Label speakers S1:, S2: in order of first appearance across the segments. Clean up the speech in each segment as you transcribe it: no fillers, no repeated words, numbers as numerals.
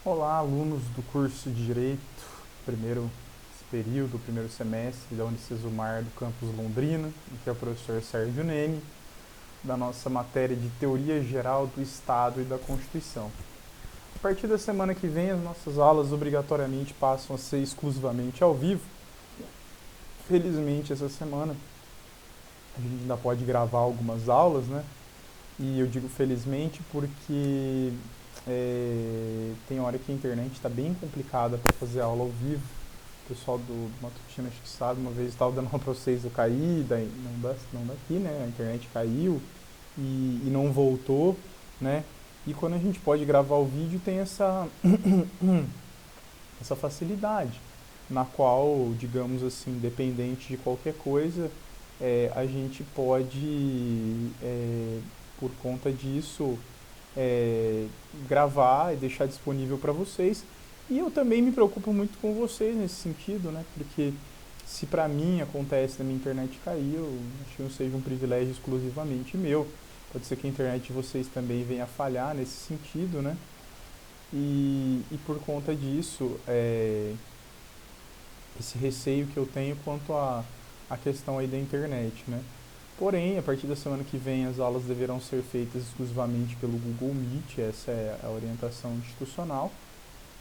S1: Olá, alunos do curso de Direito, primeiro período, primeiro semestre da Unicesumar do campus Londrina, aqui é o professor Sérgio Nene, da nossa matéria de Teoria Geral do Estado e da Constituição. A partir da semana que vem, as nossas aulas obrigatoriamente passam a ser exclusivamente ao vivo. Felizmente, essa semana a gente ainda pode gravar algumas aulas, né? E eu digo felizmente porque tem hora que a internet está bem complicada para fazer aula ao vivo. O pessoal do Matutino acho que sabe, uma vez estava dando aula para vocês, eu caí, daí, não daqui, né? A internet caiu e não voltou, né? E quando a gente pode gravar o vídeo tem essa facilidade, na qual, digamos assim, dependente de qualquer coisa, a gente pode, por conta disso, é, gravar e deixar disponível para vocês. E eu também me preocupo muito com vocês nesse sentido, né? Porque se para mim acontece da minha internet cair, eu acho que não seja um privilégio exclusivamente meu. Pode ser que a internet de vocês também venha a falhar nesse sentido, né? E por conta disso, esse receio que eu tenho quanto à questão aí da internet, né? Porém, a partir da semana que vem, as aulas deverão ser feitas exclusivamente pelo Google Meet, essa é a orientação institucional.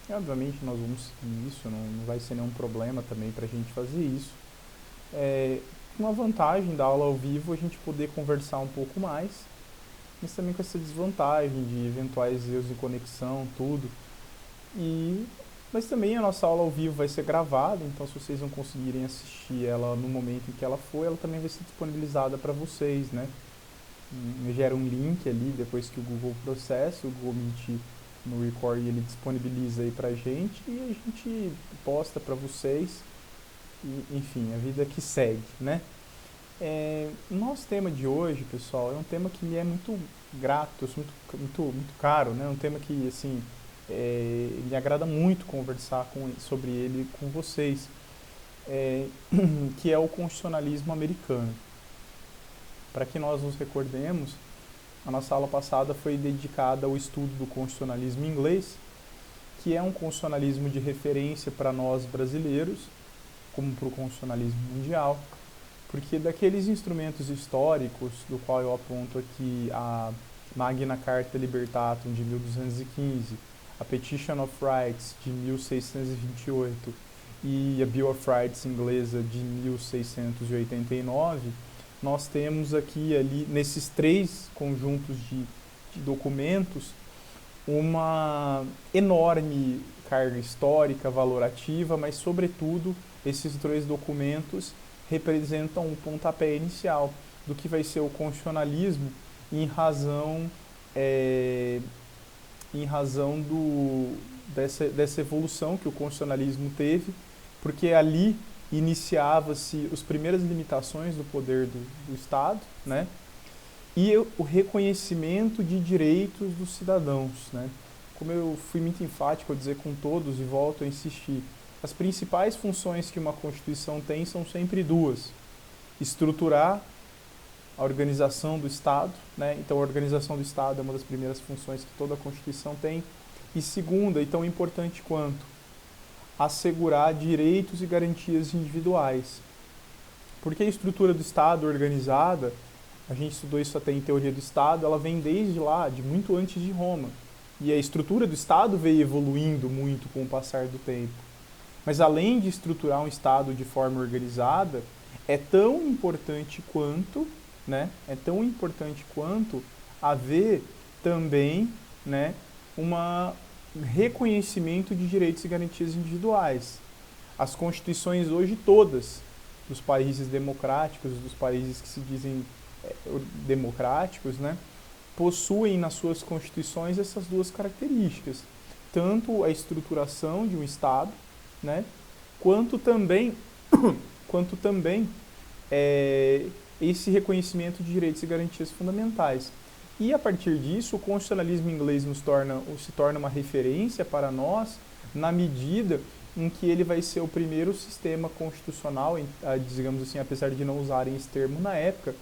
S1: E, obviamente, nós vamos seguir isso, não vai ser nenhum problema também para a gente fazer isso. Uma vantagem da aula ao vivo é a gente poder conversar um pouco mais, mas também com essa desvantagem de eventuais erros de conexão, tudo. E, mas também a nossa aula ao vivo vai ser gravada, então se vocês não conseguirem assistir ela no momento em que ela for, ela também vai ser disponibilizada para vocês, né? Gera um link ali, depois que o Google processa, o Google Meet no Record ele disponibiliza aí pra gente e a gente posta para vocês. E, enfim, a vida que segue, né? O nosso tema de hoje, pessoal, é um tema que me é muito grato, muito caro, né? Um tema que, assim, me agrada muito conversar sobre ele com vocês, é, que é o constitucionalismo americano. Para que nós nos recordemos, a nossa aula passada foi dedicada ao estudo do constitucionalismo inglês, que é um constitucionalismo de referência para nós brasileiros, como para o constitucionalismo mundial, porque daqueles instrumentos históricos, do qual eu aponto aqui a Magna Carta Libertatum de 1215, a Petition of Rights de 1628 e a Bill of Rights inglesa de 1689, nós temos aqui ali nesses três conjuntos de documentos uma enorme carga histórica, valorativa, mas sobretudo esses dois documentos representam o pontapé inicial do que vai ser o constitucionalismo em razão, é, dessa evolução que o constitucionalismo teve, porque ali iniciava-se as primeiras limitações do poder do Estado, né? E o reconhecimento de direitos dos cidadãos, né? Como eu fui muito enfático ao dizer com todos e volto a insistir, as principais funções que uma Constituição tem são sempre duas: estruturar a organização do Estado, né? Então a organização do Estado é uma das primeiras funções que toda a Constituição tem, e segunda, e tão importante quanto, assegurar direitos e garantias individuais. Porque a estrutura do Estado organizada, a gente estudou isso até em teoria do Estado, ela vem desde lá, de muito antes de Roma. E a estrutura do Estado veio evoluindo muito com o passar do tempo. Mas além de estruturar um Estado de forma organizada, é tão importante quanto, né? É tão importante quanto haver também, né, uma reconhecimento de direitos e garantias individuais. As constituições hoje todas dos países democráticos, dos países que se dizem democráticos, né, possuem nas suas constituições essas duas características, tanto a estruturação de um Estado, né, quanto também, quanto também é, esse reconhecimento de direitos e garantias fundamentais. E a partir disso, o constitucionalismo inglês se torna uma referência para nós na medida em que ele vai ser o primeiro sistema constitucional, digamos assim, apesar de não usarem esse termo na época,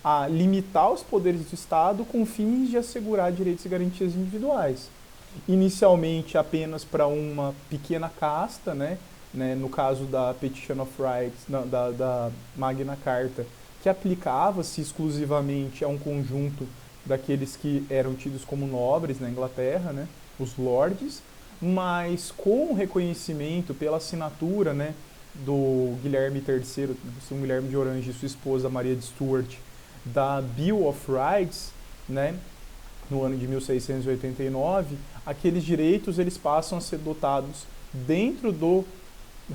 S1: a limitar os poderes do Estado com fins de assegurar direitos e garantias individuais. inicialmente apenas para uma pequena casta, né? No caso da Petition of Rights, da Magna Carta, que aplicava-se exclusivamente a um conjunto daqueles que eram tidos como nobres na Inglaterra, né? Os lords, mas com o reconhecimento pela assinatura, né, do Guilherme III, São Guilherme de Orange e sua esposa Maria de Stuart, da Bill of Rights, né, no ano de 1689, aqueles direitos eles passam a ser dotados dentro do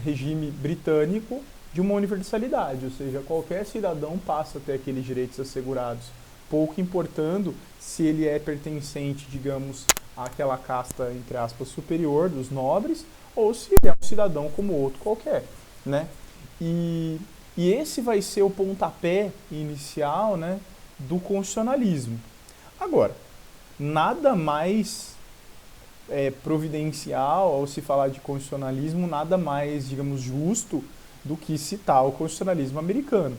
S1: regime britânico de uma universalidade, ou seja, qualquer cidadão passa a ter aqueles direitos assegurados, pouco importando se ele é pertencente, digamos, àquela casta, entre aspas, superior dos nobres, ou se ele é um cidadão como outro qualquer, né? E esse vai ser o pontapé inicial, né, do constitucionalismo. Agora, nada mais providencial ao se falar de constitucionalismo, nada mais, digamos, justo do que citar o constitucionalismo americano.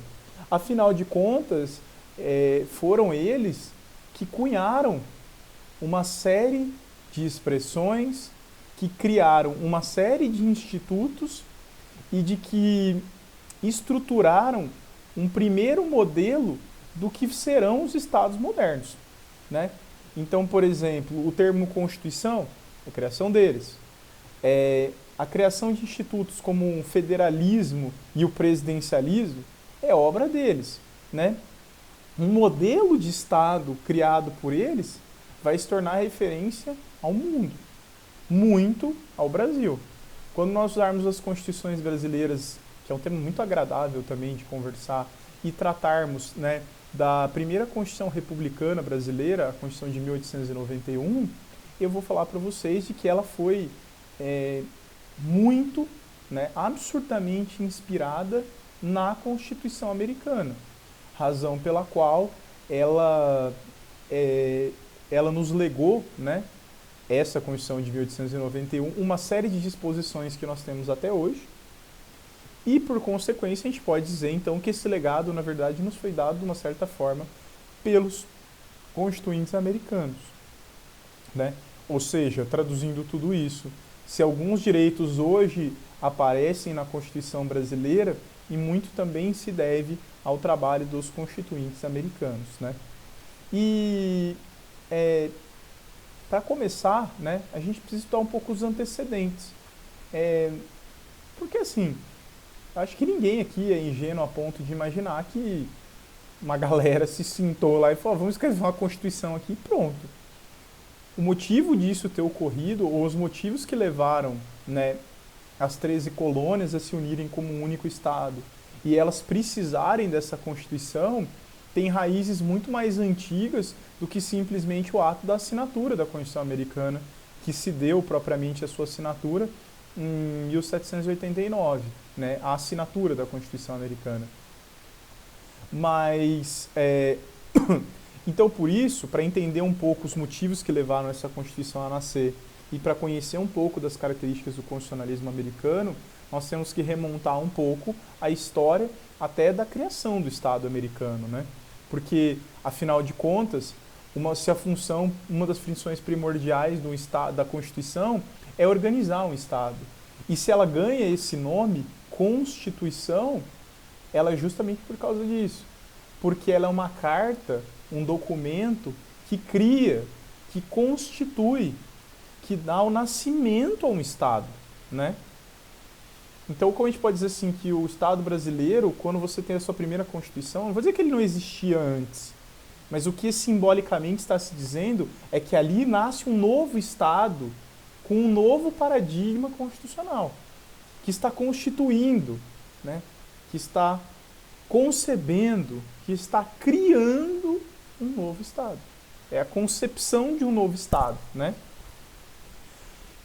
S1: Afinal de contas, foram eles que cunharam uma série de expressões, que criaram uma série de institutos e de que estruturaram um primeiro modelo do que serão os estados modernos, né? Então, por exemplo, o termo Constituição é a criação deles. A criação de institutos como o federalismo e o presidencialismo é obra deles, né? Um modelo de Estado criado por eles vai se tornar referência ao mundo, muito ao Brasil. Quando nós usarmos as constituições brasileiras, que é um tema muito agradável também de conversar, e tratarmos, né, da primeira Constituição Republicana Brasileira, a Constituição de 1891, eu vou falar para vocês de que ela foi muito, né, absurdamente inspirada na Constituição Americana, razão pela qual ela nos legou, né, essa Constituição de 1891, uma série de disposições que nós temos até hoje, e por consequência a gente pode dizer então que esse legado na verdade nos foi dado de uma certa forma pelos constituintes americanos, né? Ou seja, traduzindo tudo isso, se alguns direitos hoje aparecem na Constituição brasileira, e muito também se deve ao trabalho dos constituintes americanos, né? E para começar, né, a gente precisa estudar um pouco os antecedentes, porque assim, acho que ninguém aqui é ingênuo a ponto de imaginar que uma galera se sentou lá e falou, vamos escrever uma Constituição aqui e pronto. O motivo disso ter ocorrido, ou os motivos que levaram, né, as 13 colônias a se unirem como um único Estado e elas precisarem dessa Constituição, tem raízes muito mais antigas do que simplesmente o ato da assinatura da Constituição Americana, que se deu propriamente a sua assinatura em 1789, né, a assinatura da Constituição Americana. Mas, então por isso, para entender um pouco os motivos que levaram essa Constituição a nascer e para conhecer um pouco das características do constitucionalismo americano, nós temos que remontar um pouco a história até da criação do Estado americano, né? Porque, afinal de contas, uma das funções primordiais do Estado, da Constituição é organizar um Estado. E se ela ganha esse nome, Constituição, ela é justamente por causa disso. Porque ela é uma carta, um documento que cria, que constitui, que dá o nascimento a um Estado, né? Então, como a gente pode dizer assim, que o Estado brasileiro, quando você tem a sua primeira Constituição, não vou dizer que ele não existia antes, mas o que simbolicamente está se dizendo é que ali nasce um novo Estado com um novo paradigma constitucional, que está constituindo, né, que está concebendo, que está criando um novo Estado. É a concepção de um novo Estado, né?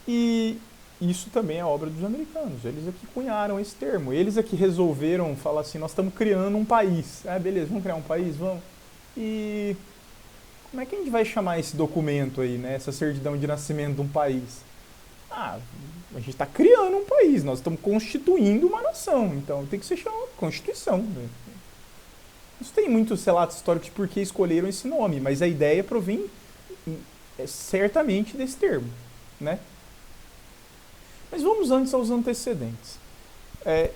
S1: E isso também é obra dos americanos. Eles é que cunharam esse termo. Eles é que resolveram falar assim, nós estamos criando um país. Beleza, vamos criar um país? Vamos. E como é que a gente vai chamar esse documento aí, né? Essa certidão de nascimento de um país? A gente está criando um país, nós estamos constituindo uma nação. Então tem que ser chamado Constituição. Isso tem muitos relatos históricos de por que escolheram esse nome, mas a ideia provém certamente desse termo, né? Mas vamos antes aos antecedentes. É,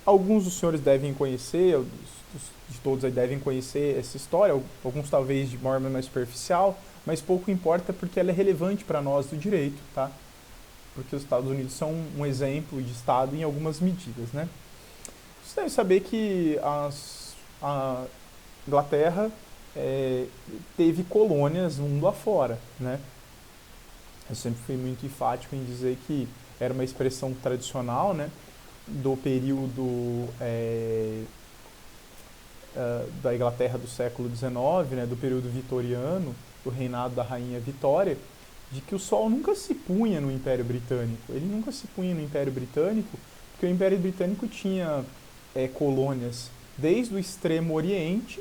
S1: alguns dos senhores devem conhecer, de todos aí devem conhecer essa história, alguns talvez de forma mais superficial, mas pouco importa porque ela é relevante para nós do direito, tá? Porque os Estados Unidos são um exemplo de Estado em algumas medidas, né? Você deve saber que a Inglaterra teve colônias mundo afora, né? Eu sempre fui muito enfático em dizer que era uma expressão tradicional, né? Do período da Inglaterra do século XIX, né? Do período vitoriano, do reinado da rainha Vitória, de que o sol nunca se punha no Império Britânico. Ele nunca se punha no Império Britânico, porque o Império Britânico tinha colônias desde o extremo Oriente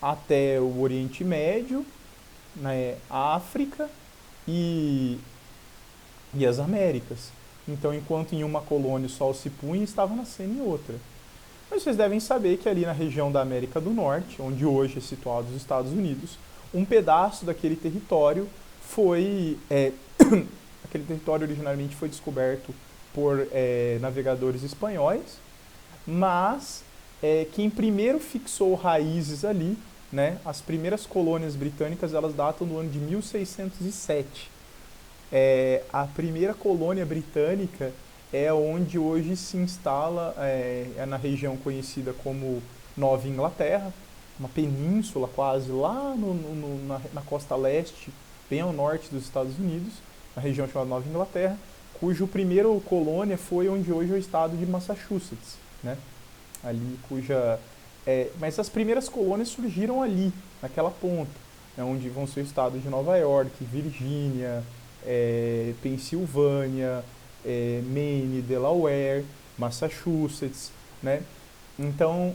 S1: até o Oriente Médio, né, a África e as Américas. Então, enquanto em uma colônia o sol se punha, estava nascendo em outra. Mas vocês devem saber que ali na região da América do Norte, onde hoje é situado os Estados Unidos, um pedaço daquele território foi... aquele território originalmente foi descoberto por navegadores espanhóis, mas quem primeiro fixou raízes ali, né, as primeiras colônias britânicas, elas datam do ano de 1607. A primeira colônia britânica é onde hoje se instala, na região conhecida como Nova Inglaterra, uma península quase lá na costa leste, bem ao norte dos Estados Unidos, na região chamada Nova Inglaterra, cujo primeiro colônia foi onde hoje é o estado de Massachusetts, né? Ali mas as primeiras colônias surgiram ali, naquela ponta, né, onde vão ser o estado de Nova York, Virgínia, Pensilvânia, Maine, Delaware, Massachusetts, né? Então,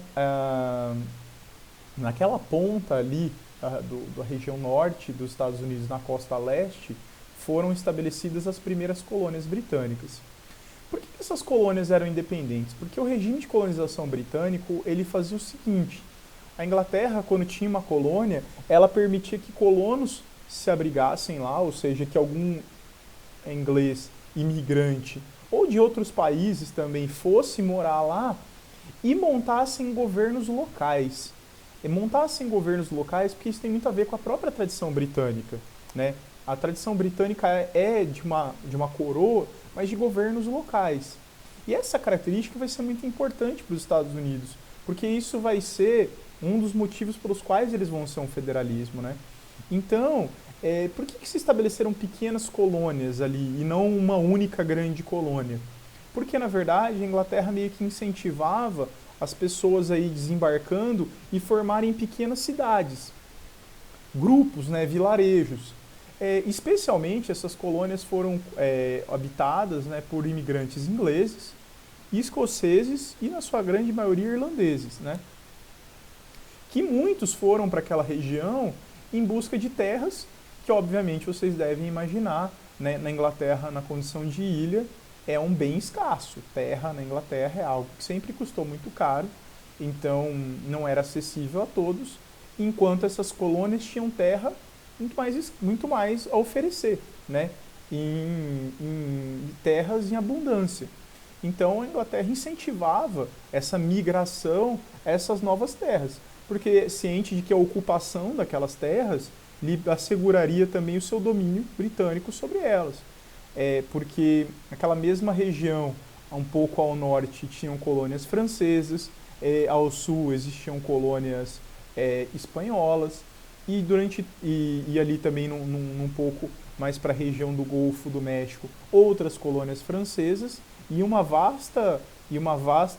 S1: naquela ponta ali da região norte dos Estados Unidos, na costa leste, foram estabelecidas as primeiras colônias britânicas. Por que essas colônias eram independentes? Porque o regime de colonização britânico, ele fazia o seguinte: a Inglaterra, quando tinha uma colônia, ela permitia que colonos se abrigassem lá, ou seja, que algum inglês imigrante ou de outros países também fosse morar lá e montassem governos locais. Porque isso tem muito a ver com a própria tradição britânica, né? A tradição britânica é de uma coroa, mas de governos locais. E essa característica vai ser muito importante para os Estados Unidos, porque isso vai ser um dos motivos pelos quais eles vão ser um federalismo, né? Então, por que se estabeleceram pequenas colônias ali e não uma única grande colônia? Porque, na verdade, a Inglaterra meio que incentivava as pessoas aí desembarcando e formarem pequenas cidades, grupos, né, vilarejos. Especialmente essas colônias foram habitadas, né, por imigrantes ingleses, escoceses e, na sua grande maioria, irlandeses, né? Que muitos foram para aquela região em busca de terras, que obviamente vocês devem imaginar, né, na Inglaterra, na condição de ilha, é um bem escasso. Terra na Inglaterra é algo que sempre custou muito caro, então não era acessível a todos, enquanto essas colônias tinham terra muito mais a oferecer, né, em terras em abundância. Então a Inglaterra incentivava essa migração a essas novas terras, porque ciente de que a ocupação daquelas terras lhe asseguraria também o seu domínio britânico sobre elas. Porque naquela mesma região, um pouco ao norte, tinham colônias francesas, ao sul existiam colônias espanholas, e ali também num pouco mais para a região do Golfo do México, outras colônias francesas, e uma vasta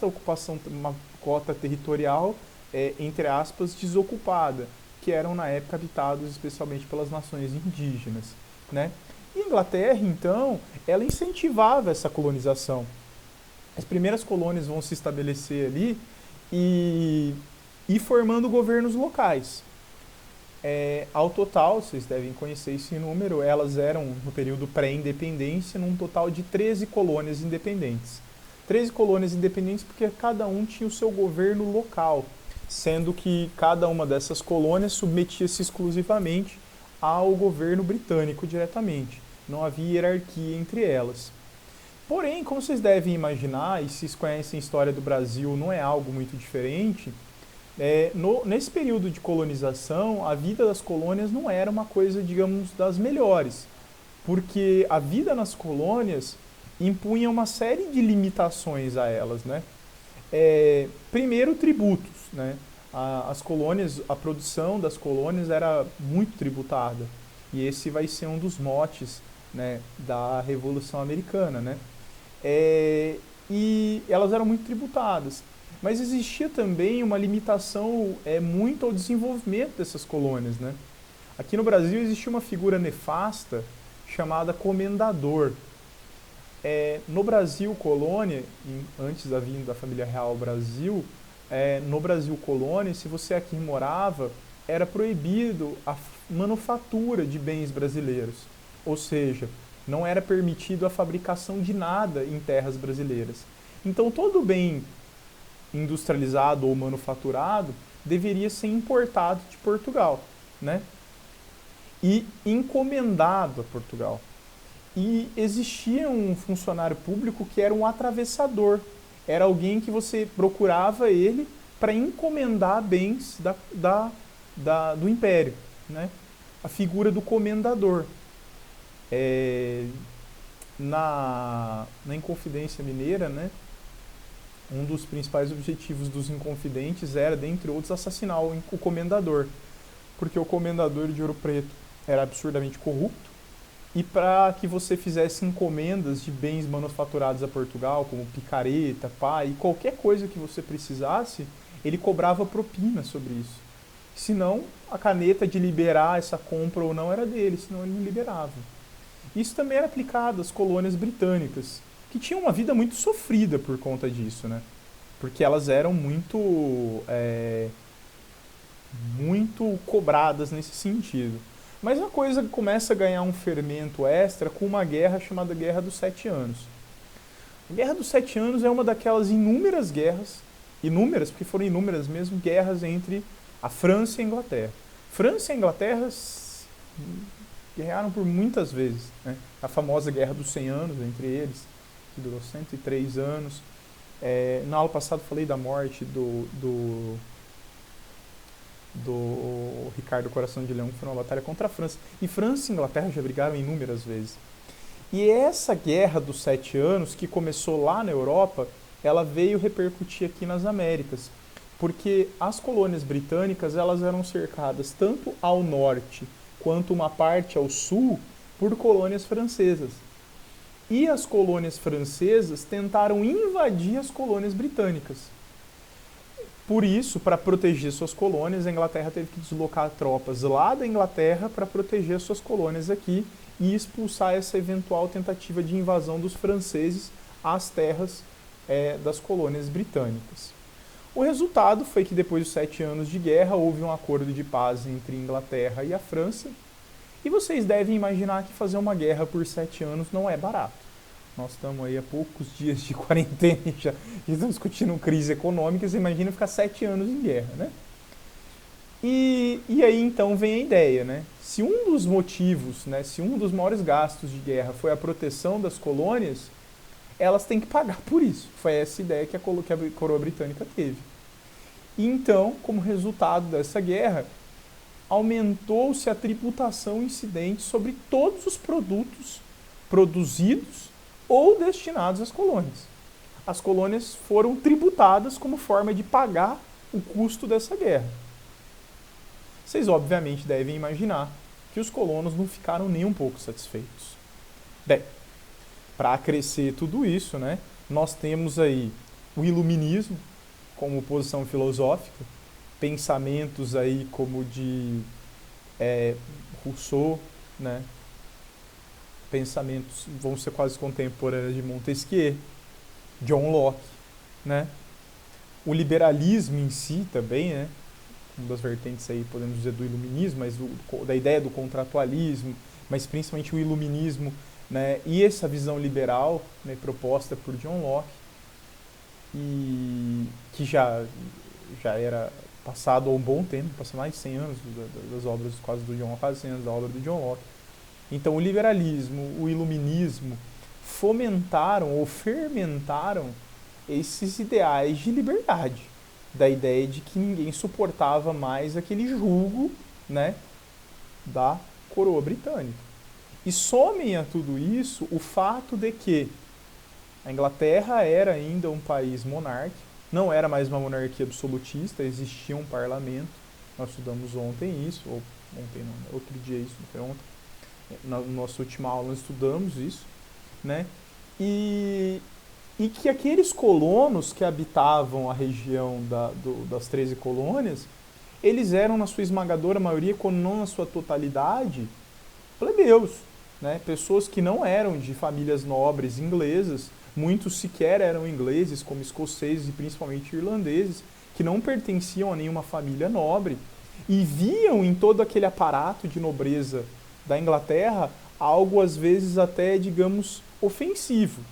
S1: ocupação, uma cota territorial, entre aspas, desocupada, que eram na época habitados especialmente pelas nações indígenas, né? E a Inglaterra, então, ela incentivava essa colonização. As primeiras colônias vão se estabelecer ali e formando governos locais. Ao total, vocês devem conhecer esse número, elas eram, no período pré-independência, num total de 13 colônias independentes. 13 colônias independentes porque cada um tinha o seu governo local, sendo que cada uma dessas colônias submetia-se exclusivamente ao governo britânico diretamente. não havia hierarquia entre elas. Porém, como vocês devem imaginar, e se vocês conhecem a história do Brasil, não é algo muito diferente, nesse período de colonização, a vida das colônias não era uma coisa, digamos, das melhores, porque a vida nas colônias impunha uma série de limitações a elas, né? Primeiro, tributos, né? As colônias, a produção das colônias era muito tributada, e esse vai ser um dos motes, né, da Revolução Americana, né? E elas eram muito tributadas. Mas existia também uma limitação muito ao desenvolvimento dessas colônias, né? Aqui no Brasil existia uma figura nefasta chamada comendador. No Brasil colônia, antes da vinda da família real ao Brasil, no Brasil colônia, se você aqui morava, era proibido a manufatura de bens brasileiros. Ou seja, não era permitido a fabricação de nada em terras brasileiras. Então todo bem industrializado ou manufaturado deveria ser importado de Portugal, né? E encomendado a Portugal. E existia um funcionário público que era um atravessador. Era alguém que você procurava ele para encomendar bens do império, né? A figura do comendador. Na Inconfidência Mineira, né? Um dos principais objetivos dos Inconfidentes era, dentre outros, assassinar o comendador. Porque o comendador de Ouro Preto era absurdamente corrupto, e para que você fizesse encomendas de bens manufaturados a Portugal, como picareta, pá, e qualquer coisa que você precisasse, ele cobrava propina sobre isso. Senão, a caneta de liberar essa compra ou não era dele, senão ele não liberava. Isso também era aplicado às colônias britânicas, que tinham uma vida muito sofrida por conta disso, né? Porque elas eram muito cobradas nesse sentido. Mas a coisa começa a ganhar um fermento extra com uma guerra chamada Guerra dos 7 Anos. A Guerra dos 7 Anos é uma daquelas inúmeras guerras, inúmeras, porque foram inúmeras mesmo, guerras entre a França e a Inglaterra. França e a Inglaterra guerrearam por muitas vezes, né? A famosa Guerra dos 100 Anos entre eles, que durou 103 anos. Na aula passada falei da morte do Ricardo Coração de Leão, que foi uma batalha contra a França. E França e Inglaterra já brigaram inúmeras vezes. E essa Guerra dos 7 Anos, que começou lá na Europa, ela veio repercutir aqui nas Américas. Porque as colônias britânicas, elas eram cercadas tanto ao norte quanto uma parte ao sul por colônias francesas. E as colônias francesas tentaram invadir as colônias britânicas. Por isso, para proteger suas colônias, a Inglaterra teve que deslocar tropas lá da Inglaterra para proteger suas colônias aqui e expulsar essa eventual tentativa de invasão dos franceses às terras das colônias britânicas. O resultado foi que depois dos 7 anos de guerra houve um acordo de paz entre a Inglaterra e a França. E vocês devem imaginar que fazer uma guerra por 7 anos não é barato. Nós estamos aí há poucos dias de quarentena e já estamos discutindo crise econômica, você imagina ficar 7 anos em guerra, né? E aí então vem a ideia, né? Se um dos motivos, né, se um dos maiores gastos de guerra foi a proteção das colônias, elas têm que pagar por isso. Foi essa ideia que a coroa britânica teve. E então, como resultado dessa guerra, aumentou-se a tributação incidente sobre todos os produtos produzidos ou destinados às colônias. As colônias foram tributadas como forma de pagar o custo dessa guerra. Vocês obviamente devem imaginar que os colonos não ficaram nem um pouco satisfeitos. Bem, para acrescer tudo isso, né, nós temos aí o iluminismo como posição filosófica, pensamentos aí como de Rousseau, né, pensamentos vão ser quase contemporâneos de Montesquieu, John Locke, né, o liberalismo em si também, né, uma das vertentes aí, podemos dizer, do iluminismo, mas da ideia do contratualismo, mas principalmente o iluminismo, né, e essa visão liberal, né, proposta por John Locke, e que já era passado há um bom tempo, passou mais de 100 anos das obras quase do John Locke, quase 100 anos da obra do John Locke. Então o liberalismo, o iluminismo fomentaram ou fermentaram esses ideais de liberdade, da ideia de que ninguém suportava mais aquele jugo, né, da coroa britânica. E somem a tudo isso o fato de que a Inglaterra era ainda um país monárquico, não era mais uma monarquia absolutista, existia um parlamento. Nós estudamos ontem isso, ou ontem não, outro dia isso, não foi ontem. Na nossa última aula nós estudamos isso, né? E que aqueles colonos que habitavam a região das 13 colônias, eles eram, na sua esmagadora maioria, quando não na sua totalidade, plebeus, né? Pessoas que não eram de famílias nobres inglesas, muitos sequer eram ingleses, como escoceses e principalmente irlandeses, que não pertenciam a nenhuma família nobre, e viam em todo aquele aparato de nobreza da Inglaterra algo às vezes até, digamos, ofensivo,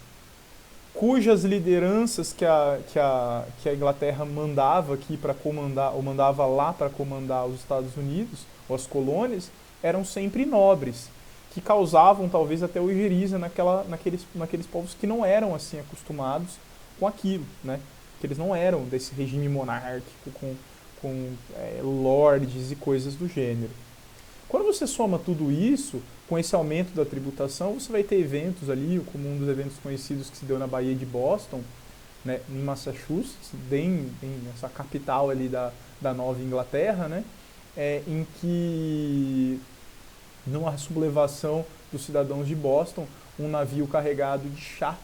S1: cujas lideranças que a Inglaterra mandava aqui para comandar, ou mandava lá para comandar os Estados Unidos, ou as colônias, eram sempre nobres, que causavam talvez até ojeriza naqueles povos que não eram assim acostumados com aquilo, né? Que eles não eram desse regime monárquico com lordes e coisas do gênero. Quando você soma tudo isso, com esse aumento da tributação, você vai ter eventos ali, como um dos eventos conhecidos que se deu na Baía de Boston, né, em Massachusetts, bem essa capital ali da Nova Inglaterra, né, em que, numa sublevação dos cidadãos de Boston, um navio carregado de chá,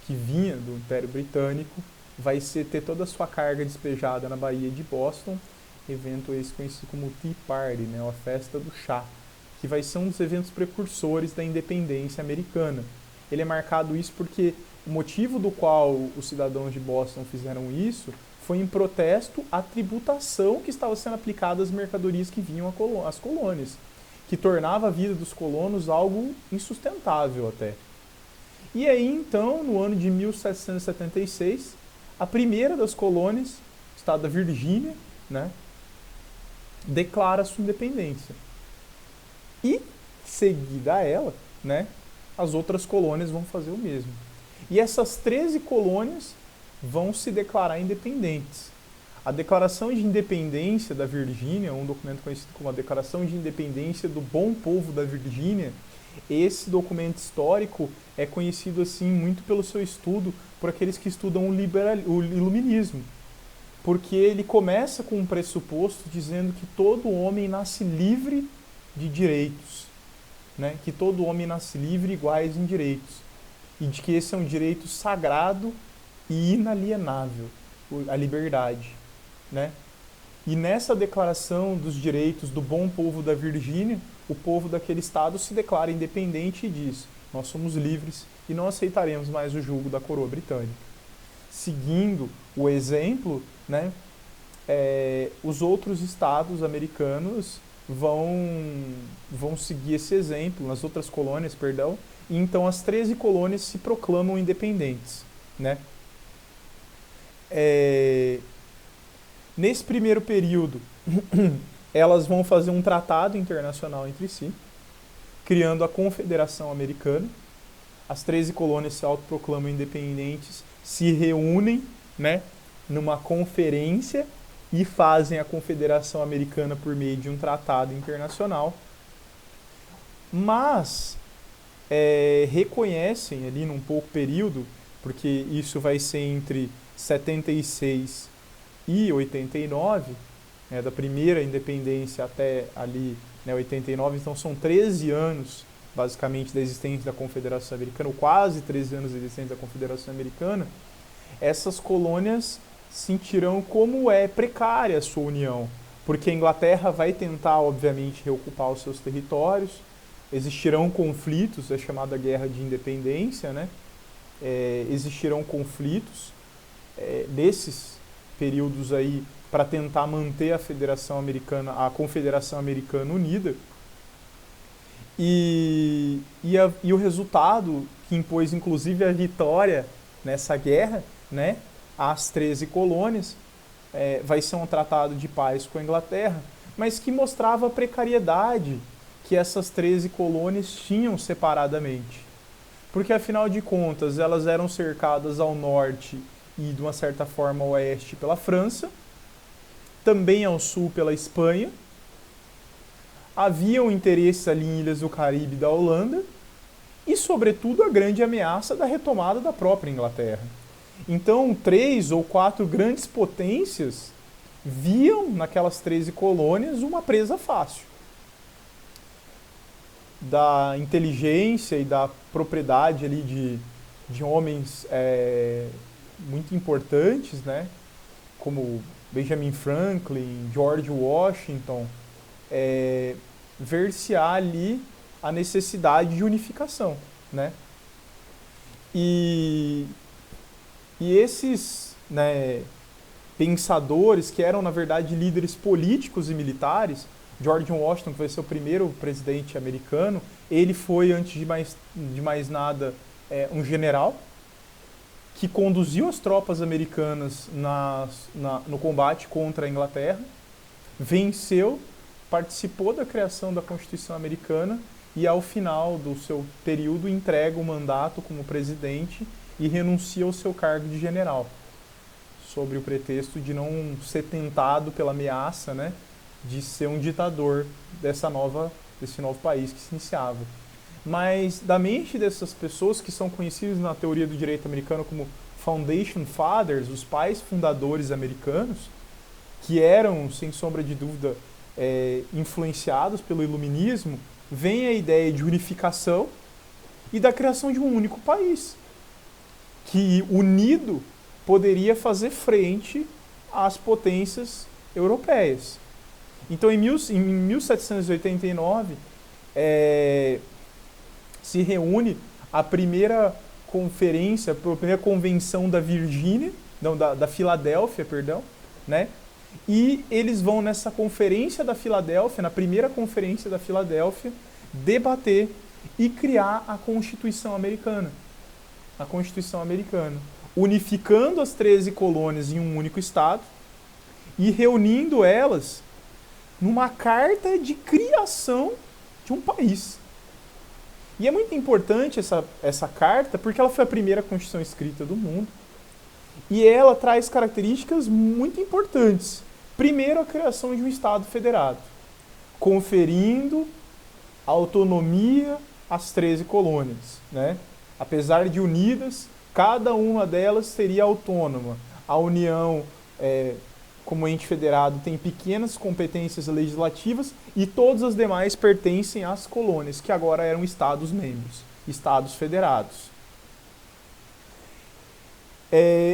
S1: que vinha do Império Britânico, vai ter toda a sua carga despejada na Baía de Boston, evento esse conhecido como Tea Party, né, a festa do chá, que vai ser um dos eventos precursores da independência americana. Ele é marcado isso porque o motivo do qual os cidadãos de Boston fizeram isso foi em protesto à tributação que estava sendo aplicada às mercadorias que vinham às colônias, que tornava a vida dos colonos algo insustentável até. E aí então, no ano de 1776, a primeira das colônias, o estado da Virgínia, né, declara sua independência. E, seguida a ela, né, as outras colônias vão fazer o mesmo. E essas 13 colônias vão se declarar independentes. A Declaração de Independência da Virgínia, um documento conhecido como a Declaração de Independência do Bom Povo da Virgínia, esse documento histórico é conhecido assim muito pelo seu estudo por aqueles que estudam o iluminismo. Porque ele começa com um pressuposto dizendo que todo homem nasce livre de direitos, né? Que todo homem nasce livre iguais em direitos, e de que esse é um direito sagrado e inalienável, a liberdade, né? E nessa declaração dos direitos do bom povo da Virgínia, o povo daquele estado se declara independente e diz: nós somos livres e não aceitaremos mais o jugo da coroa britânica. Seguindo o exemplo, né, os outros estados americanos vão seguir esse exemplo, nas outras colônias, perdão, e então as 13 colônias se proclamam independentes, né? Nesse primeiro período, elas vão fazer um tratado internacional entre si, criando a Confederação Americana. As 13 colônias se autoproclamam independentes, se reúnem, né, numa conferência e fazem a Confederação Americana por meio de um tratado internacional. Mas reconhecem ali num pouco período, porque isso vai ser entre 76 e 89, né, da primeira independência até ali, né, 89, então são 13 anos basicamente da existência da Confederação Americana, ou quase 13 anos da existência da Confederação Americana. Essas colônias sentirão como é precária a sua união, porque a Inglaterra vai tentar, obviamente, reocupar os seus territórios, existirão conflitos, é chamada Guerra de Independência, né? Existirão conflitos nesses períodos aí para tentar manter a Federação Americana, a Confederação Americana unida, e o resultado que impôs inclusive a vitória nessa guerra, né, às 13 colônias, vai ser um tratado de paz com a Inglaterra, mas que mostrava a precariedade que essas 13 colônias tinham separadamente. Porque, afinal de contas, elas eram cercadas ao norte e, de uma certa forma, ao oeste pela França, também ao sul pela Espanha. Haviam interesses ali em ilhas do Caribe e da Holanda, e, sobretudo, a grande ameaça da retomada da própria Inglaterra. Então, 3 ou 4 grandes potências viam naquelas 13 colônias uma presa fácil. Da inteligência e da propriedade ali de homens muito importantes, né? Como Benjamin Franklin, George Washington, ver-se-á ali a necessidade de unificação, né? E esses, né, pensadores, que eram, na verdade, líderes políticos e militares, George Washington, que vai ser o primeiro presidente americano, ele foi, antes de mais nada, um general que conduziu as tropas americanas no combate contra a Inglaterra, venceu, participou da criação da Constituição Americana e, ao final do seu período, entrega o mandato como presidente e renuncia ao seu cargo de general, sobre o pretexto de não ser tentado pela ameaça, né, de ser um ditador desse novo país que se iniciava. Mas da mente dessas pessoas, que são conhecidas na teoria do direito americano como Foundation Fathers, os pais fundadores americanos, que eram, sem sombra de dúvida, influenciados pelo iluminismo, vem a ideia de unificação e da criação de um único país, que, unido, poderia fazer frente às potências europeias. Então, em 1789, se reúne a primeira conferência, a primeira convenção da da Filadélfia, perdão, né? E eles vão nessa conferência da Filadélfia, na primeira conferência da Filadélfia, debater e criar a Constituição Americana. A Constituição Americana, unificando as 13 colônias em um único estado e reunindo elas numa carta de criação de um país. E é muito importante essa carta porque ela foi a primeira Constituição escrita do mundo e ela traz características muito importantes. Primeiro, a criação de um Estado federado, conferindo autonomia às 13 colônias, né? Apesar de unidas, cada uma delas seria autônoma. A União, como ente federado, tem pequenas competências legislativas e todas as demais pertencem às colônias, que agora eram Estados-membros, Estados federados.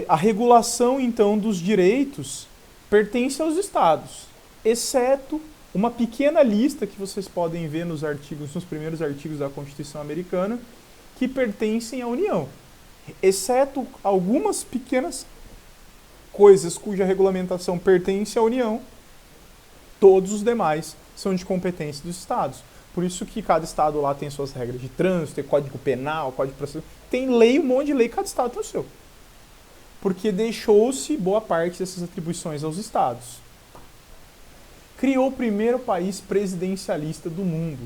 S1: A regulação, então, dos direitos pertence aos Estados, exceto uma pequena lista que vocês podem ver nos primeiros artigos da Constituição Americana, que pertencem à União, exceto algumas pequenas coisas cuja regulamentação pertence à União, todos os demais são de competência dos Estados. Por isso que cada Estado lá tem suas regras de trânsito, tem Código Penal, Código de Processo, tem lei, um monte de lei, cada Estado tem o seu. Porque deixou-se boa parte dessas atribuições aos Estados. Criou o primeiro país presidencialista do mundo,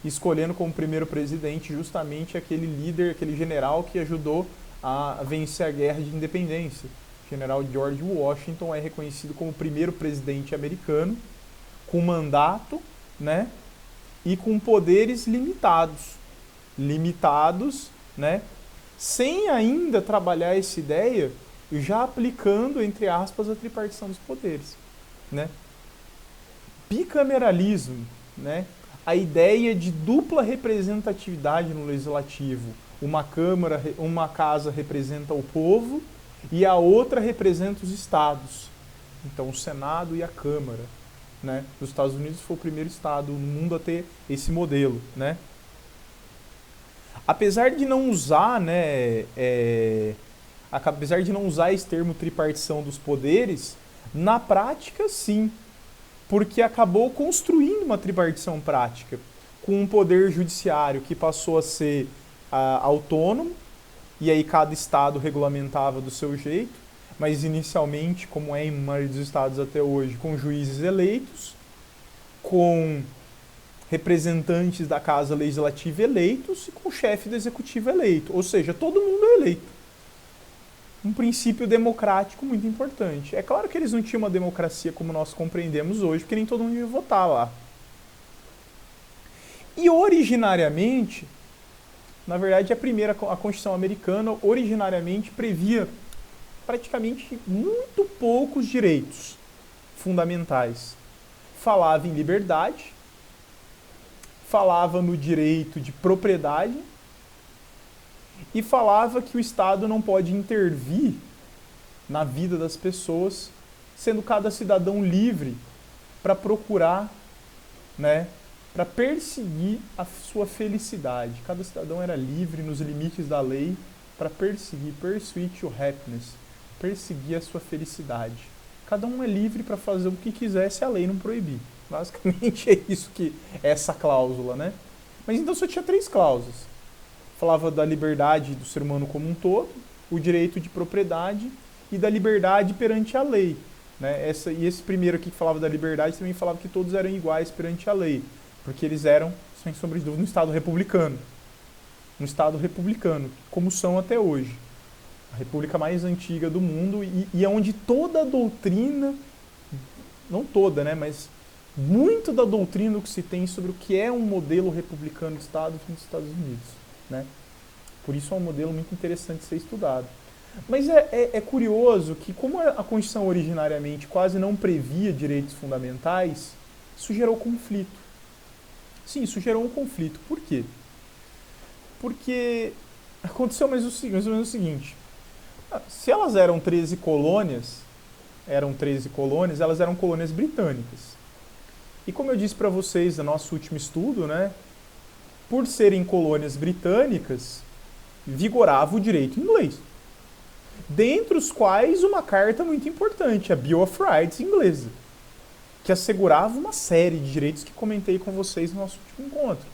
S1: escolhendo como primeiro presidente justamente aquele líder, aquele general que ajudou a vencer a Guerra de Independência. O general George Washington é reconhecido como o primeiro presidente americano, com mandato, né, e com poderes limitados. Limitados, né, sem ainda trabalhar essa ideia, já aplicando, entre aspas, a tripartição dos poderes, né. Bicameralismo, né, a ideia de dupla representatividade no legislativo. Uma casa representa o povo e a outra representa os estados. Então, o Senado e a Câmara, né? Os Estados Unidos foi o primeiro estado no mundo a ter esse modelo, né? Apesar de não usar, né, apesar de não usar esse termo tripartição dos poderes, na prática, sim, porque acabou construindo uma tripartição prática, com um poder judiciário que passou a ser autônomo, e aí cada estado regulamentava do seu jeito, mas inicialmente, como em maioria dos estados até hoje, com juízes eleitos, com representantes da Casa Legislativa eleitos e com o chefe do Executivo eleito. Ou seja, todo mundo é eleito. Um princípio democrático muito importante. É claro que eles não tinham uma democracia como nós compreendemos hoje, porque nem todo mundo ia votar lá. E originariamente, na verdade, a Constituição americana originariamente previa praticamente muito poucos direitos fundamentais. Falava em liberdade, falava no direito de propriedade e falava que o Estado não pode intervir na vida das pessoas, sendo cada cidadão livre para procurar, para perseguir a sua felicidade. Cada cidadão era livre nos limites da lei para perseguir, pursue your happiness, perseguir a sua felicidade. Cada um é livre para fazer o que quiser se a lei não proibir. Basicamente é isso que é essa cláusula, né? Mas então só tinha 3 cláusulas. Falava da liberdade do ser humano como um todo, o direito de propriedade e da liberdade perante a lei. Né? E esse primeiro aqui que falava da liberdade também falava que todos eram iguais perante a lei, porque eles eram, sem sombra de dúvida, no Estado republicano. No Estado republicano, como são até hoje. A república mais antiga do mundo e é onde toda a doutrina, não toda, né, mas muito da doutrina que se tem sobre o que é um modelo republicano de Estado nos Estados Unidos. Né? Por isso é um modelo muito interessante de ser estudado. Mas é curioso que, como a Constituição originariamente quase não previa direitos fundamentais, isso gerou conflito. Sim, isso gerou um conflito. Por quê? Porque aconteceu mais ou menos o seguinte. Se elas eram 13 colônias, elas eram colônias britânicas. E como eu disse para vocês no nosso último estudo, né, por serem colônias britânicas, vigorava o direito inglês. Dentre os quais uma carta muito importante, a Bill of Rights inglesa, que assegurava uma série de direitos que comentei com vocês no nosso último encontro.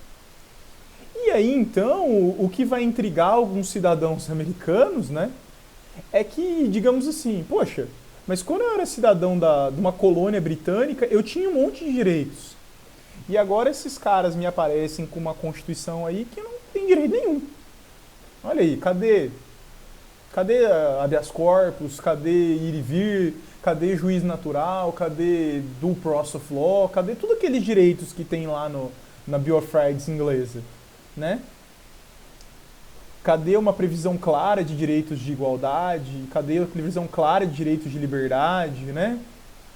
S1: E aí, então, o que vai intrigar alguns cidadãos americanos, né, é que, digamos assim, poxa, mas quando eu era cidadão de uma colônia britânica, eu tinha um monte de direitos. E agora esses caras me aparecem com uma Constituição aí que não tem direito nenhum. Olha aí, cadê habeas corpus, cadê ir e vir, cadê juiz natural, cadê due process of law, cadê todos aqueles direitos que tem lá na Bill of Rights inglesa, né? Cadê uma previsão clara de direitos de igualdade? Cadê a previsão clara de direitos de liberdade, né?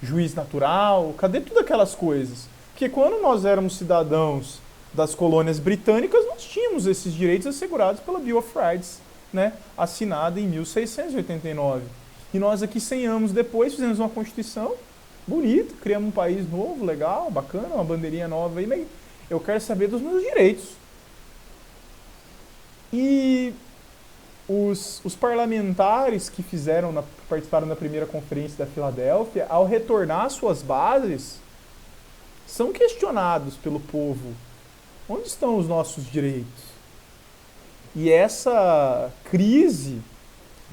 S1: Juiz natural, cadê todas aquelas coisas? Porque quando nós éramos cidadãos das colônias britânicas, nós tínhamos esses direitos assegurados pela Bill of Rights, né, assinada em 1689. E nós aqui, 100 anos depois, fizemos uma Constituição bonita, criamos um país novo, legal, bacana, uma bandeirinha nova aí, mas eu quero saber dos meus direitos. E os parlamentares que participaram da primeira conferência da Filadélfia, ao retornar às suas bases, são questionados pelo povo. Onde estão os nossos direitos? E essa crise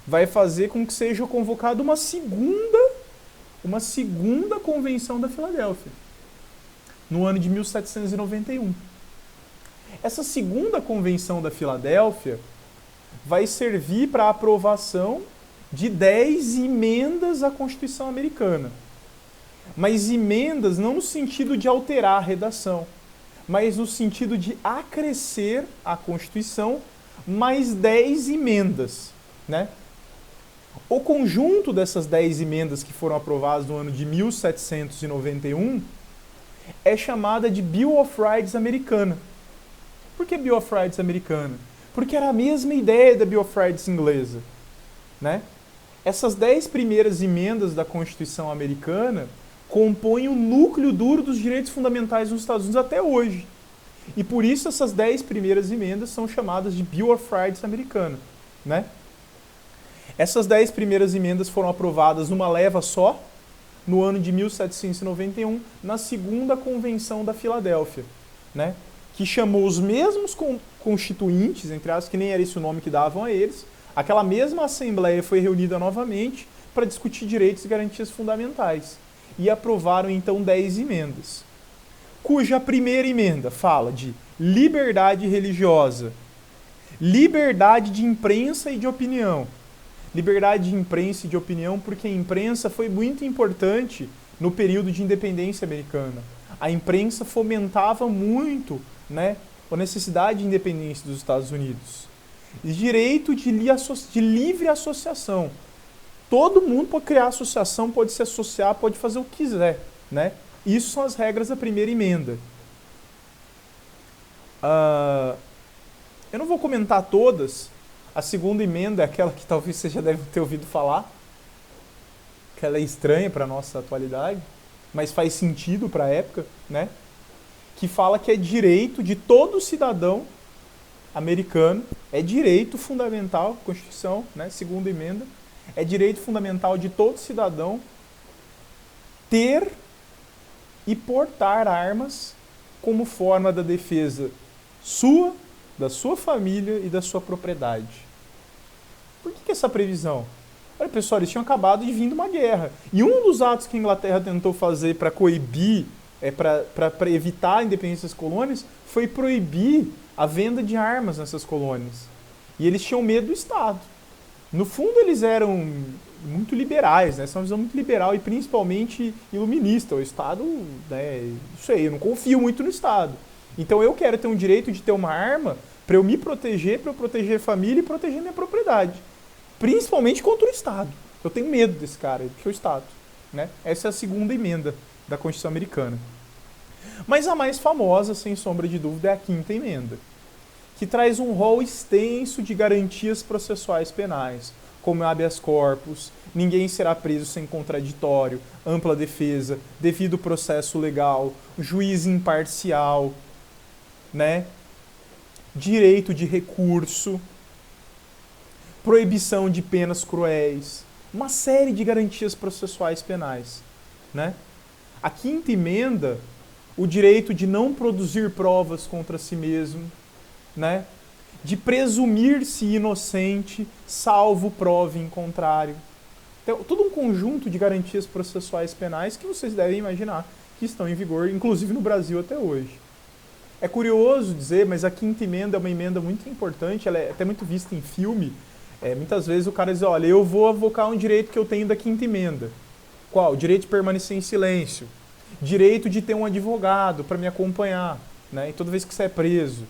S1: vai fazer com que seja convocada uma segunda convenção da Filadélfia, no ano de 1791. Essa segunda convenção da Filadélfia vai servir para a aprovação de 10 emendas à Constituição americana. Mas emendas não no sentido de alterar a redação, mas no sentido de acrescer à Constituição mais 10 emendas, né? O conjunto dessas 10 emendas que foram aprovadas no ano de 1791 é chamada de Bill of Rights americana. Por que Bill of Rights americana? Porque era a mesma ideia da Bill of Rights inglesa, né? Essas 10 primeiras emendas da Constituição americana compõem o núcleo duro dos direitos fundamentais nos Estados Unidos até hoje. E por isso essas 10 primeiras emendas são chamadas de Bill of Rights americana, né? Essas 10 primeiras emendas foram aprovadas numa leva só, no ano de 1791, na segunda convenção da Filadélfia, né? Que chamou os mesmos constituintes, entre aspas, que nem era esse o nome que davam a eles. Aquela mesma assembleia foi reunida novamente para discutir direitos e garantias fundamentais. E aprovaram então 10 emendas. cuja primeira emenda fala de liberdade religiosa, liberdade de imprensa e de opinião. Liberdade de imprensa e de opinião porque a imprensa foi muito importante no período de independência americana. A imprensa fomentava muito, né, a necessidade de independência dos Estados Unidos. E direito de livre associação. Todo mundo pode criar associação, pode se associar, pode fazer o que quiser, né? Isso são as regras da primeira emenda. Eu não vou comentar todas. A segunda emenda é aquela que talvez você já deve ter ouvido falar, que ela é estranha para a nossa atualidade, mas faz sentido para a época, né? Que fala que é direito de todo cidadão americano, é direito fundamental, Constituição, né? Segunda emenda, é direito fundamental de todo cidadão ter e portar armas como forma da defesa sua, da sua família e da sua propriedade. Por que essa previsão? Olha, pessoal, eles tinham acabado de vir de uma guerra. E um dos atos que a Inglaterra tentou fazer para coibir, para evitar a independência das colônias, foi proibir a venda de armas nessas colônias. E eles tinham medo do Estado. No fundo, eles eram muito liberais, né? São uma visão muito liberal e principalmente iluminista. O Estado, né, não sei, eu não confio muito no Estado. Então eu quero ter um direito de ter uma arma para eu me proteger, para eu proteger a família e proteger minha propriedade. Principalmente contra o Estado. Eu tenho medo desse cara, que é o Estado, né? Essa é a segunda emenda da Constituição Americana. Mas a mais famosa, sem sombra de dúvida, é a quinta emenda, que traz um rol extenso de garantias processuais penais, como habeas corpus, ninguém será preso sem contraditório, ampla defesa, devido processo legal, juiz imparcial, né? Direito de recurso, proibição de penas cruéis, uma série de garantias processuais penais, né? A quinta emenda, o direito de não produzir provas contra si mesmo, né? De presumir-se inocente, salvo prova em contrário. Então, todo um conjunto de garantias processuais penais que vocês devem imaginar que estão em vigor, inclusive no Brasil até hoje. É curioso dizer, mas a quinta emenda é uma emenda muito importante, ela é até muito vista em filme. Muitas vezes o cara diz, olha, eu vou avocar um direito que eu tenho da quinta emenda. Qual? Direito de permanecer em silêncio. Direito de ter um advogado para me acompanhar, né? E toda vez que você é preso.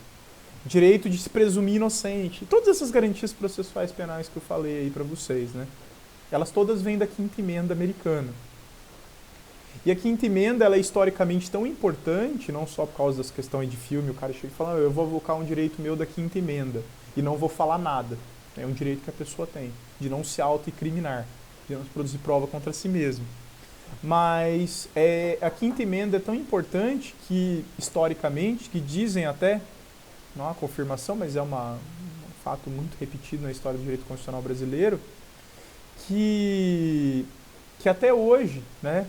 S1: Direito de se presumir inocente. Todas essas garantias processuais penais que eu falei aí para vocês, né? Elas todas vêm da quinta emenda americana. E a quinta emenda, ela é historicamente tão importante, não só por causa das questões de filme, o cara chega e fala, eu vou avocar um direito meu da quinta emenda e não vou falar nada. É um direito que a pessoa tem, de não se auto-incriminar, de não produzir prova contra si mesmo. Mas a quinta emenda é tão importante que, historicamente, que dizem até, não há confirmação, mas é um fato muito repetido na história do direito constitucional brasileiro, que até hoje, né,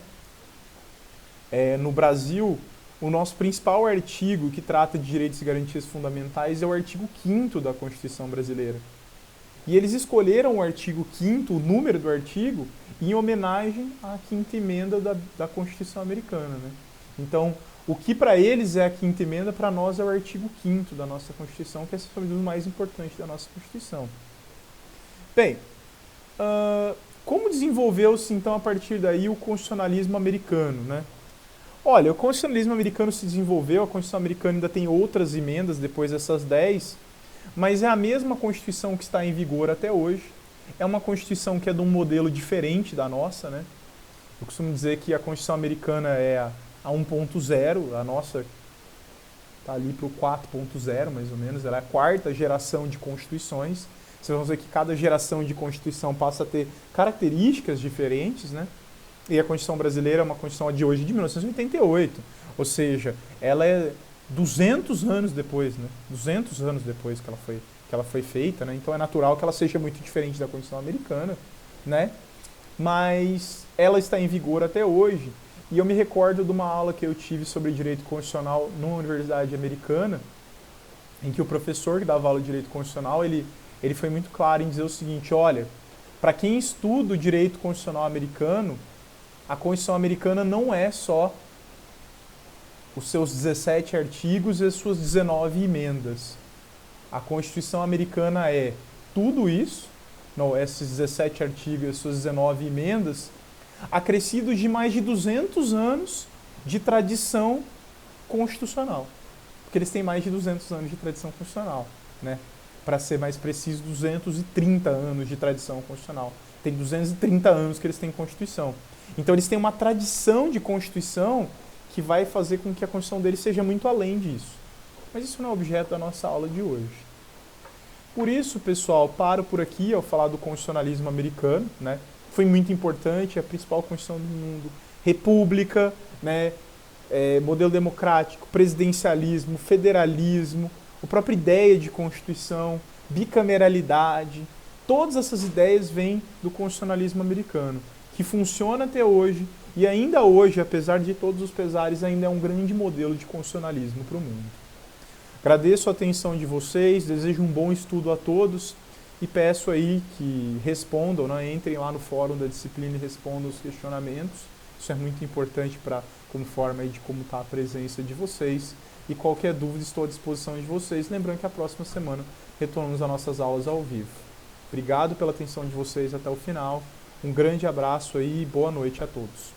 S1: no Brasil, o nosso principal artigo que trata de direitos e garantias fundamentais é o artigo 5º da Constituição brasileira. E eles escolheram o artigo 5º, o número do artigo, em homenagem à quinta emenda da Constituição americana, né? Então, o que para eles é a quinta emenda, para nós é o artigo 5º da nossa Constituição, que é o mais importante da nossa Constituição. Bem, como desenvolveu-se então a partir daí o constitucionalismo americano, né? Olha, o constitucionalismo americano se desenvolveu, a Constituição americana ainda tem outras emendas depois dessas 10, mas é a mesma Constituição que está em vigor até hoje. É uma Constituição que é de um modelo diferente da nossa, né? Eu costumo dizer que a Constituição americana é a 1.0, a nossa está ali para o 4.0, mais ou menos. Ela é a quarta geração de constituições. Vocês vão ver que cada geração de Constituição passa a ter características diferentes, né? E a Constituição brasileira é uma Constituição de hoje, de 1988. Ou seja, ela é 200 anos depois, né? 200 anos depois que ela foi feita, né? Então é natural que ela seja muito diferente da Constituição americana, né? Mas ela está em vigor até hoje. E eu me recordo de uma aula que eu tive sobre direito constitucional numa universidade americana, em que o professor que dava aula de direito constitucional, ele foi muito claro em dizer o seguinte, olha, para quem estuda o direito constitucional americano, a Constituição americana não é só os seus 17 artigos e as suas 19 emendas. A Constituição americana é tudo isso, não, esses 17 artigos e as suas 19 emendas, acrescidos de mais de 200 anos de tradição constitucional. Porque eles têm mais de 200 anos de tradição constitucional, né? Para ser mais preciso, 230 anos de tradição constitucional. Tem 230 anos que eles têm Constituição. Então eles têm uma tradição de Constituição que vai fazer com que a Constituição deles seja muito além disso. Mas isso não é objeto da nossa aula de hoje. Por isso, pessoal, paro por aqui ao falar do constitucionalismo americano, né? Foi muito importante, é a principal Constituição do mundo. República, né? Modelo democrático, presidencialismo, federalismo, a própria ideia de Constituição, bicameralidade, todas essas ideias vêm do constitucionalismo americano, que funciona até hoje e ainda hoje, apesar de todos os pesares, ainda é um grande modelo de constitucionalismo para o mundo. Agradeço a atenção de vocês, desejo um bom estudo a todos e peço aí que respondam, né? Entrem lá no fórum da disciplina e respondam os questionamentos. Isso é muito importante como forma aí de como está a presença de vocês. E qualquer dúvida, estou à disposição de vocês. Lembrando que a próxima semana retornamos às nossas aulas ao vivo. Obrigado pela atenção de vocês até o final. Um grande abraço aí e boa noite a todos.